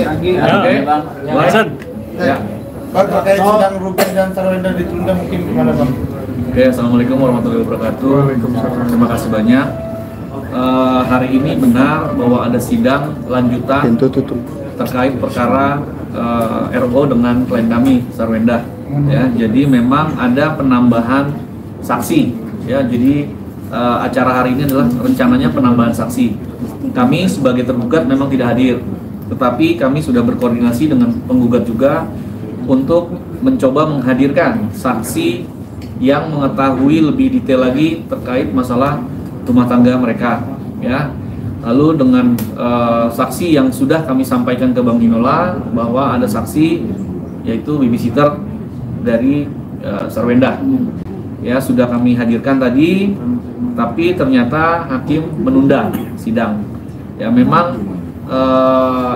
Anggi, Oke, Bang. Bang. Ya. Bang, terkait sidang Ruben dan Sarwenda ditunda mungkin gimana Bang? Oke, assalamualaikum warahmatullahi wabarakatuh. Terima kasih banyak. Hari ini benar bahwa ada sidang lanjutan terkait perkara RO dengan klien kami Sarwenda. Ya, jadi memang ada penambahan saksi. Ya, jadi acara hari ini adalah rencananya penambahan saksi. Kami sebagai tergugat memang tidak hadir, tetapi kami sudah berkoordinasi dengan penggugat juga untuk mencoba menghadirkan saksi yang mengetahui lebih detail lagi terkait masalah rumah tangga mereka. Ya, lalu dengan saksi yang sudah kami sampaikan ke Bang Dinola bahwa ada saksi yaitu babysitter dari Sarwenda. Ya, sudah kami hadirkan tadi, tapi ternyata hakim menunda sidang. Ya, memang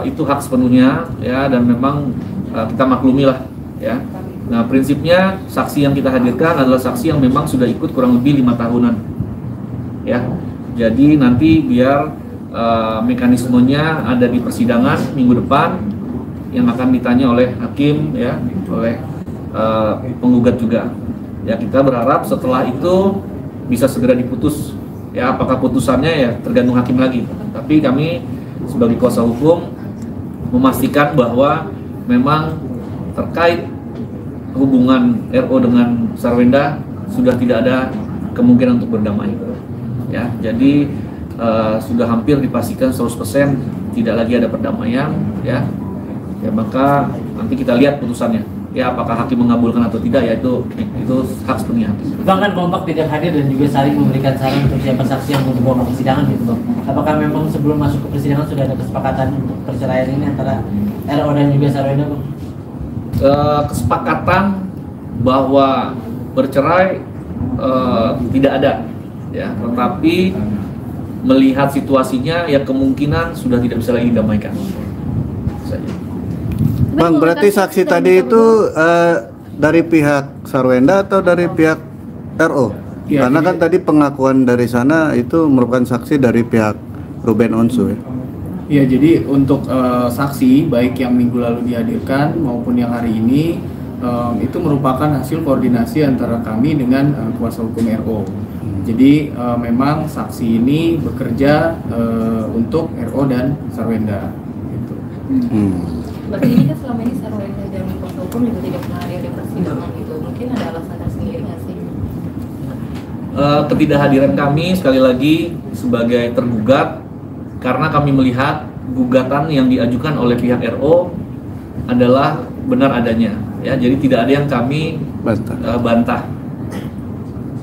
itu hak sepenuhnya, ya, dan memang kita maklumi lah, ya. Nah, prinsipnya saksi yang kita hadirkan adalah saksi yang memang sudah ikut kurang lebih 5 tahunan, ya. Jadi nanti biar mekanismenya ada di persidangan minggu depan yang akan ditanya oleh hakim, ya, oleh penggugat juga. Ya, kita berharap setelah itu bisa segera diputus. Ya, apakah putusannya ya tergantung hakim lagi. Tapi kami sebagai kuasa hukum memastikan bahwa memang terkait hubungan RO dengan Sarwenda sudah tidak ada kemungkinan untuk berdamai. Ya, jadi sudah hampir dipastikan 100% tidak lagi ada perdamaian. Ya, maka nanti kita lihat putusannya. Ya, apakah hakim mengabulkan atau tidak, ya itu hak sepenuhnya hakim. Bang, kan kelompok tidak hadir dan juga saling memberikan saran untuk siapa saksi yang untuk bawa ke persidangan gitu Bang. Apakah memang sebelum masuk ke persidangan sudah ada kesepakatan untuk perceraian ini antara RO dan juga Sarwenda Bang? Kesepakatan bahwa bercerai tidak ada, ya, tetapi melihat situasinya ya kemungkinan sudah tidak bisa lagi didamaikan saja. Bang, berarti saksi tadi itu dari pihak Sarwenda atau dari pihak RO? Ya, karena kan tadi pengakuan dari sana itu merupakan saksi dari pihak Ruben Onsu, ya? Iya, jadi untuk saksi baik yang minggu lalu dihadirkan maupun yang hari ini itu merupakan hasil koordinasi antara kami dengan kuasa hukum RO. Jadi memang saksi ini bekerja untuk RO dan Sarwenda. Gitu. Berarti ini kan selama ini Sarwenda dan kuasa hukum juga tidak pernah hadir di persidangan gitu. Mungkin ada alasan tersendiri nggak sih? Ketidakhadiran kami sekali lagi sebagai tergugat karena kami melihat gugatan yang diajukan oleh pihak RO adalah benar adanya, ya. Jadi tidak ada yang kami bantah.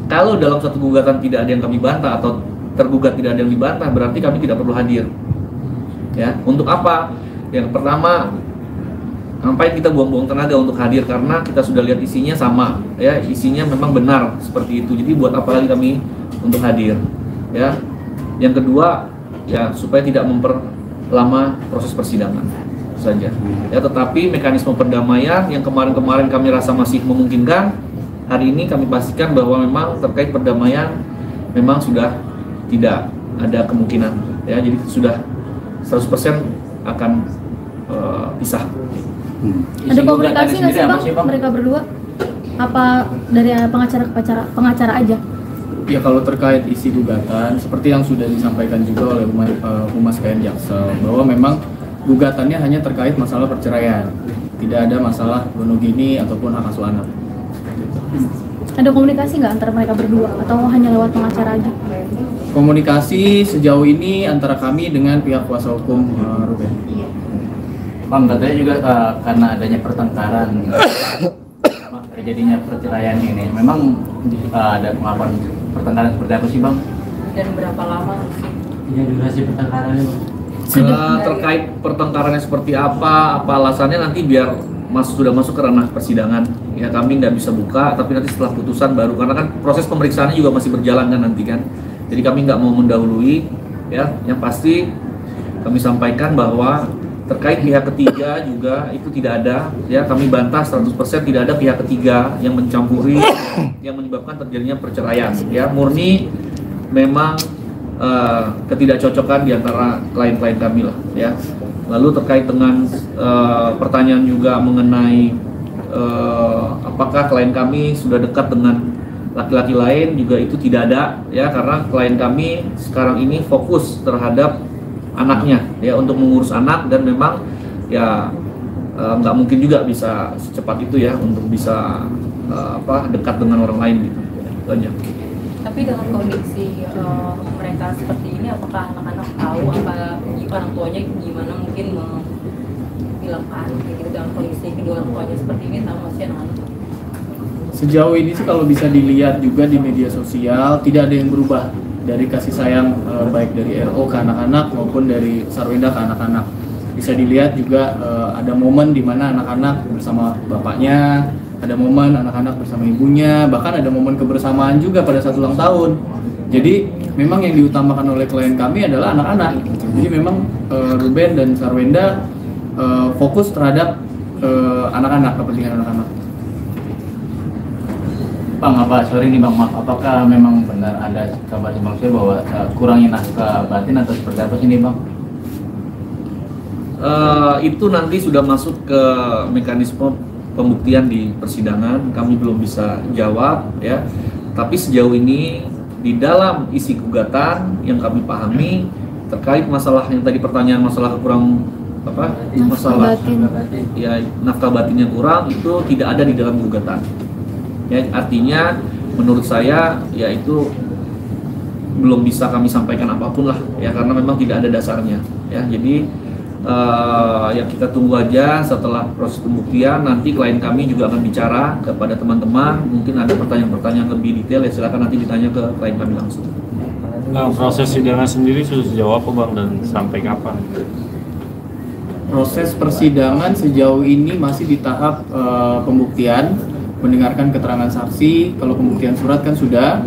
Kalau dalam satu gugatan tidak ada yang kami bantah atau tergugat tidak ada yang dibantah, berarti kami tidak perlu hadir. Ya, untuk apa? Yang pertama, ngapain kita buang-buang tenaga untuk hadir, karena kita sudah lihat isinya sama, ya, isinya memang benar seperti itu. Jadi buat apa lagi kami untuk hadir, ya. Yang kedua, ya, supaya tidak memperlama proses persidangan saja, ya. Tetapi mekanisme perdamaian yang kemarin-kemarin kami rasa masih memungkinkan, hari ini kami pastikan bahwa memang terkait perdamaian memang sudah tidak ada kemungkinan, ya. Jadi sudah 100% akan pisah. Ada komunikasi nggak sih Bang mereka berdua? Apa dari pengacara ke pengacara aja? Ya, kalau terkait isi gugatan seperti yang sudah disampaikan juga oleh Humas PN Jaksel bahwa memang gugatannya hanya terkait masalah perceraian, tidak ada masalah monogami ataupun hak asuh anak. Ada komunikasi nggak antara mereka berdua atau hanya lewat pengacara aja? Komunikasi sejauh ini antara kami dengan pihak kuasa hukum Ruben. Bang, katanya juga karena adanya pertengkaran terjadinya perceraian ini, memang ada pengakuan pertengkaran seperti apa sih Bang? Dan berapa lama sih? Ya, durasi pertengkarannya Bang? Terkait pertengkarannya seperti apa alasannya nanti biar sudah masuk ke ranah persidangan, ya. Kami nggak bisa buka, tapi nanti setelah putusan baru, karena kan proses pemeriksaannya juga masih berjalan kan nanti kan. Jadi kami nggak mau mendahului, ya. Yang pasti kami sampaikan bahwa terkait pihak ketiga juga itu tidak ada, ya. Kami bantah 100% tidak ada pihak ketiga yang mencampuri yang menyebabkan terjadinya perceraian, ya. Murni memang ketidakcocokan di antara klien-klien kami lah, ya. Lalu terkait dengan pertanyaan juga mengenai apakah klien kami sudah dekat dengan laki-laki lain, juga itu tidak ada ya, karena klien kami sekarang ini fokus terhadap anaknya ya, untuk mengurus anak, dan memang ya nggak mungkin juga bisa secepat itu ya untuk bisa dekat dengan orang lain gitu aja. Tapi dengan kondisi mereka seperti ini, apakah anak-anak tahu apa orang tuanya gimana mungkin membilangkan gitu, dengan kondisi kedua orang tuanya seperti ini, tahu masih anak-anak? Sejauh ini sih kalau bisa dilihat juga di media sosial tidak ada yang berubah dari kasih sayang baik dari RO ke anak-anak maupun dari Sarwenda ke anak-anak. Bisa dilihat juga ada momen di mana anak-anak bersama bapaknya, ada momen anak-anak bersama ibunya, bahkan ada momen kebersamaan juga pada saat ulang tahun. Jadi memang yang diutamakan oleh klien kami adalah anak-anak. Jadi memang Ruben dan Sarwenda fokus terhadap anak-anak, kepentingan anak-anak. Bang, sorry nih Bang, maaf, apakah memang benar ada kabar simpang siur bahwa kurangnya nafkah batin atau seperti apa sih nih Bang? Itu nanti sudah masuk ke mekanisme pembuktian di persidangan, kami belum bisa jawab ya. Tapi sejauh ini di dalam isi gugatan yang kami pahami terkait masalah yang tadi pertanyaan masalah masalah ya nafkah batinnya kurang, itu tidak ada di dalam gugatan. Ya, artinya menurut saya ya itu belum bisa kami sampaikan apapun lah ya, karena memang tidak ada dasarnya ya. Jadi ya kita tunggu aja setelah proses pembuktian, nanti klien kami juga akan bicara kepada teman-teman, mungkin ada pertanyaan-pertanyaan lebih detail ya, silakan nanti ditanya ke klien kami langsung. Nah, proses sidangnya sendiri sudah sejauh apa Bang, dan sampai kapan? Proses persidangan sejauh ini masih di tahap pembuktian, mendengarkan keterangan saksi. Kalau pembuktian surat kan sudah,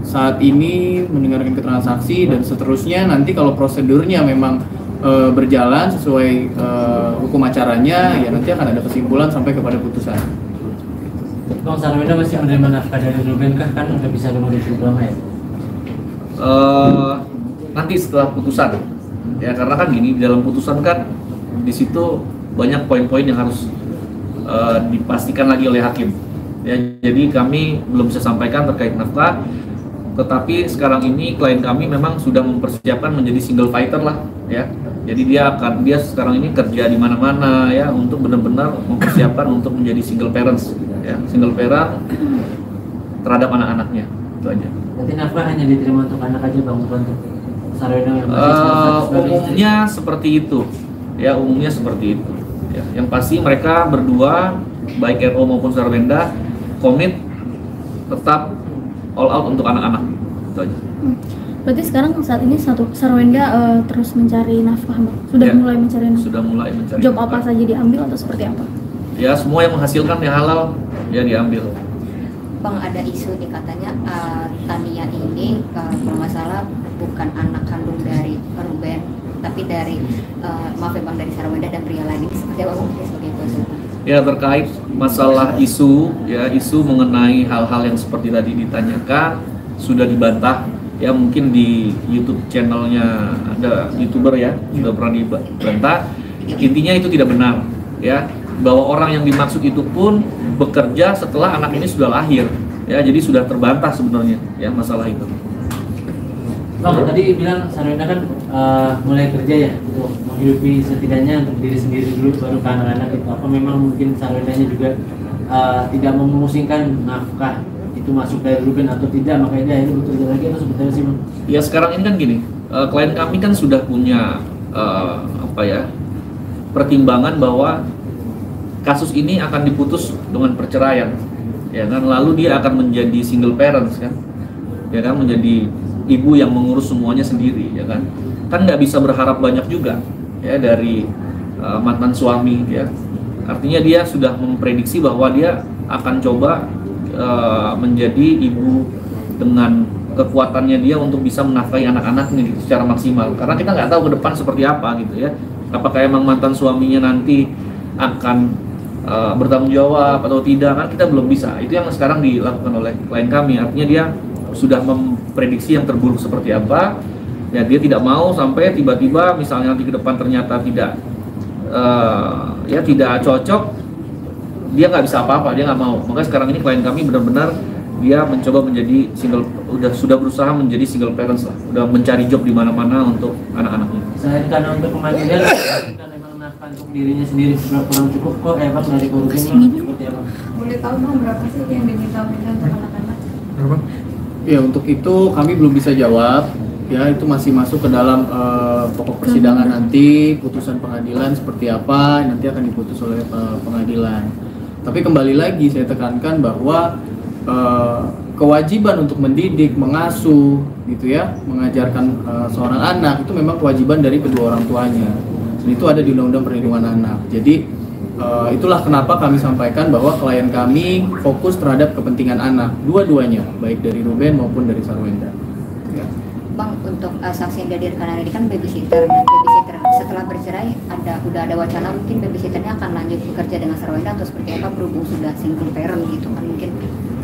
saat ini mendengarkan keterangan saksi, dan seterusnya nanti kalau prosedurnya memang berjalan sesuai hukum acaranya, ya nanti akan ada kesimpulan sampai kepada putusan. Bang, Sarwenda masih menerima nafkah dari Ruben kah? Kan udah bisa nomor 20 lama ya? Nanti setelah putusan ya, karena kan gini, di dalam putusan kan di situ banyak poin-poin yang harus dipastikan lagi oleh hakim ya. Jadi kami belum bisa sampaikan terkait nafkah, tetapi sekarang ini klien kami memang sudah mempersiapkan menjadi single fighter lah ya. Jadi dia sekarang ini kerja di mana-mana ya, untuk benar-benar mempersiapkan untuk menjadi single parents ya, single parent terhadap anak-anaknya, itu aja. Berarti nafkah hanya diterima untuk anak aja Bang, bukan untuk Sarwenda yang umumnya seperti itu ya, umumnya seperti itu ya. Yang pasti mereka berdua baik RO maupun Sarwenda komit tetap all out untuk anak-anak, itu aja. Berarti sekarang saat ini Sarwenda terus mencari nafkah Bang? Sudah Ya, mulai mencari nafkah? Sudah mulai mencari Job nafkah. apa saja diambil atau seperti apa? Ya, semua yang menghasilkan yang halal ya diambil. Bang, ada isu nih katanya Tania ini kalau nggak salah bukan anak kandung dari Ruben, tapi dari maaf ya Bang, dari Sarwenda dan pria lain. Ini seperti apa Bang sebagai kuasa? Ya, terkait masalah isu mengenai hal-hal yang seperti tadi ditanyakan sudah dibantah ya, mungkin di YouTube channelnya ada YouTuber ya sudah pernah dibantah. Intinya itu tidak benar ya, bahwa orang yang dimaksud itu pun bekerja setelah anak ini sudah lahir ya, jadi sudah terbantah sebenarnya ya masalah itu. Bang, tadi bilang Sarwenda kan mulai kerja ya untuk menghidupi setidaknya untuk diri sendiri dulu baru ke anak-anak itu. Apa memang mungkin Sarwendanya juga tidak memusingkan nafkah itu masuk dari Ruben atau tidak, makanya dia akhirnya bekerja lagi, atau sebetulnya sih Bang? Ya sekarang ini kan gini, klien kami kan sudah punya pertimbangan bahwa kasus ini akan diputus dengan perceraian ya kan, lalu dia akan menjadi single parents kan ya kan, menjadi ibu yang mengurus semuanya sendiri ya kan nggak bisa berharap banyak juga ya dari mantan suami ya. Artinya dia sudah memprediksi bahwa dia akan coba menjadi ibu dengan kekuatannya dia untuk bisa menafkahi anak-anaknya gitu, secara maksimal, karena kita nggak tahu ke depan seperti apa gitu ya, apakah emang mantan suaminya nanti akan bertanggung jawab atau tidak, kan kita belum bisa. Itu yang sekarang dilakukan oleh klien kami, artinya dia sudah memprediksi yang terburuk seperti apa, Ya, dia tidak mau sampai tiba-tiba misalnya nanti ke depan ternyata tidak tidak cocok, dia nggak bisa apa-apa, dia nggak mau. Maka sekarang ini klien kami benar-benar dia mencoba menjadi sudah berusaha menjadi single parents lah, udah mencari job di mana-mana untuk anak-anaknya. Selain karena untuk kemandirian, kan memang nafkah untuk dirinya sendiri sudah kurang cukup kok, Bang, dari keluarganya seperti apa? Boleh tahu Bang berapa sih yang diminta untuk anak-anak? Ya, untuk itu kami belum bisa jawab. Ya, itu masih masuk ke dalam pokok persidangan nanti, putusan pengadilan seperti apa nanti akan diputus oleh pengadilan. Tapi kembali lagi saya tekankan bahwa kewajiban untuk mendidik, mengasuh, gitu ya, mengajarkan seorang anak itu memang kewajiban dari kedua orang tuanya. Dan itu ada di Undang-Undang Perlindungan Anak. Jadi itulah kenapa kami sampaikan bahwa klien kami fokus terhadap kepentingan anak, dua-duanya, baik dari Ruben maupun dari Sarwenda. Ya. Bang, untuk saksi yang dihadirkan hari ini kan babysitter. Babysitter setelah bercerai udah ada wacana mungkin babysitternya akan lanjut bekerja dengan Sarwenda atau seperti apa, berhubung sudah single parent gitu kan mungkin.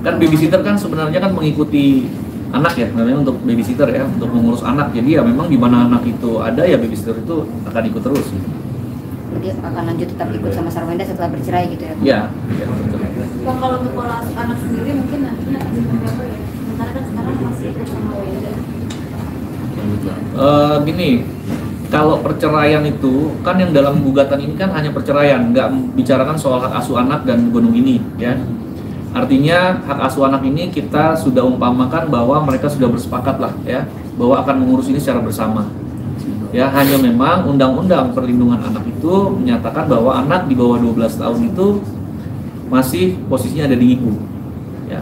Kan babysitter kan sebenarnya kan mengikuti anak ya, namanya untuk babysitter ya, untuk mengurus anak. Jadi ya memang di mana anak itu ada ya babysitter itu akan ikut terus. Jadi akan lanjut tetap ikut sama Sarwenda setelah bercerai gitu ya? Iya, betul. Bang, kalau untuk pola asuh anak sendiri mungkin nantinya akan berapa ya? Sementara kan sekarang masih ikut sama Wenda. Gini, kalau perceraian itu kan yang dalam gugatan ini kan hanya perceraian, nggak bicarakan soal hak asuh anak dan gunung ini ya. Artinya hak asuh anak ini kita sudah umpamakan bahwa mereka sudah bersepakat lah ya, bahwa akan mengurus ini secara bersama. Ya, hanya memang Undang-Undang Perlindungan Anak itu menyatakan bahwa anak di bawah 12 tahun itu masih posisinya ada di ibu. Ya.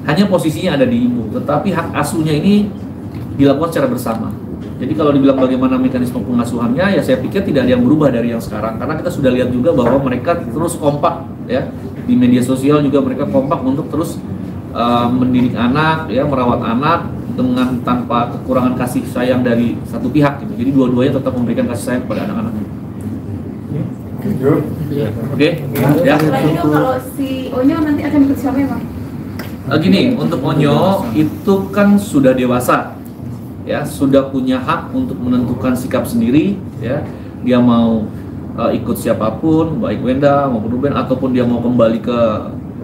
Hanya posisinya ada di ibu, tetapi hak asuhnya ini dilakukan secara bersama. Jadi kalau dibilang bagaimana mekanisme pengasuhannya, ya saya pikir tidak ada yang berubah dari yang sekarang, karena kita sudah lihat juga bahwa mereka terus kompak ya, di media sosial juga mereka kompak untuk terus mendidik anak ya, merawat anak dengan tanpa kekurangan kasih sayang dari satu pihak gitu. Jadi dua-duanya tetap memberikan kasih sayang kepada anak-anaknya. Oke. Ya. Selanjutnya kalau si Onyo nanti akan ikut siapa ya, Bang? Gini, untuk Onyo itu kan sudah dewasa, ya, sudah punya hak untuk menentukan sikap sendiri, ya. Dia mau ikut siapapun, baik Wenda maupun Ruben, ataupun dia mau kembali ke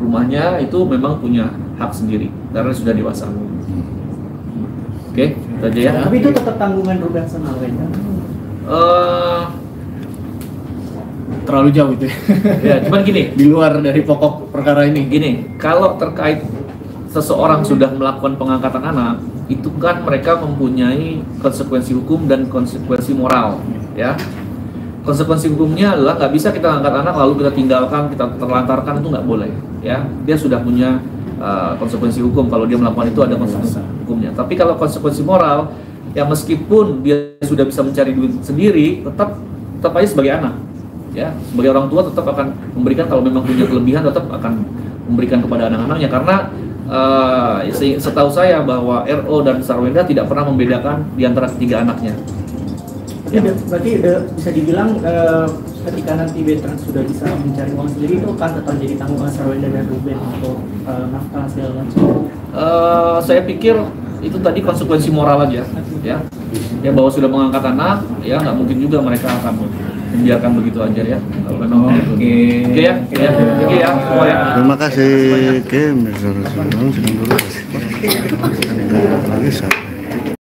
rumahnya, itu memang punya hak sendiri karena sudah dewasa. Oke, itu aja ya. Tapi itu tetap tanggungan Ruben sama Wenda. Terlalu jauh itu. Ya, cuman gini, di luar dari pokok perkara ini. Gini, kalau terkait seseorang sudah melakukan pengangkatan anak, itu kan mereka mempunyai konsekuensi hukum dan konsekuensi moral, ya. Konsekuensi hukumnya adalah nggak bisa kita angkat anak lalu kita tinggalkan, kita terlantarkan, itu nggak boleh, ya. Dia sudah punya konsekuensi hukum kalau dia melakukan itu, ada konsekuensi hukumnya. Tapi kalau konsekuensi moral, ya meskipun dia sudah bisa mencari duit sendiri, tetap aja sebagai anak, ya. Sebagai orang tua tetap akan memberikan, kalau memang punya kelebihan tetap akan memberikan kepada anak-anaknya, karena setahu saya bahwa RO dan Sarwenda tidak pernah membedakan di antara ketiga anaknya. Ya. Berarti bisa dibilang ketika nanti veteran sudah bisa mencari uang sendiri, itu akan tetap jadi tanggungan Sarwenda dan Ruben untuk nafkah segala macam. Saya pikir itu tadi konsekuensi moral aja, ya. Ya, bahwa sudah mengangkat anak, ya nggak mungkin juga mereka akan membiarkan begitu aja ya. Kalau memang oke ya. Terima kasih Kim. Sedang dulu. Lagi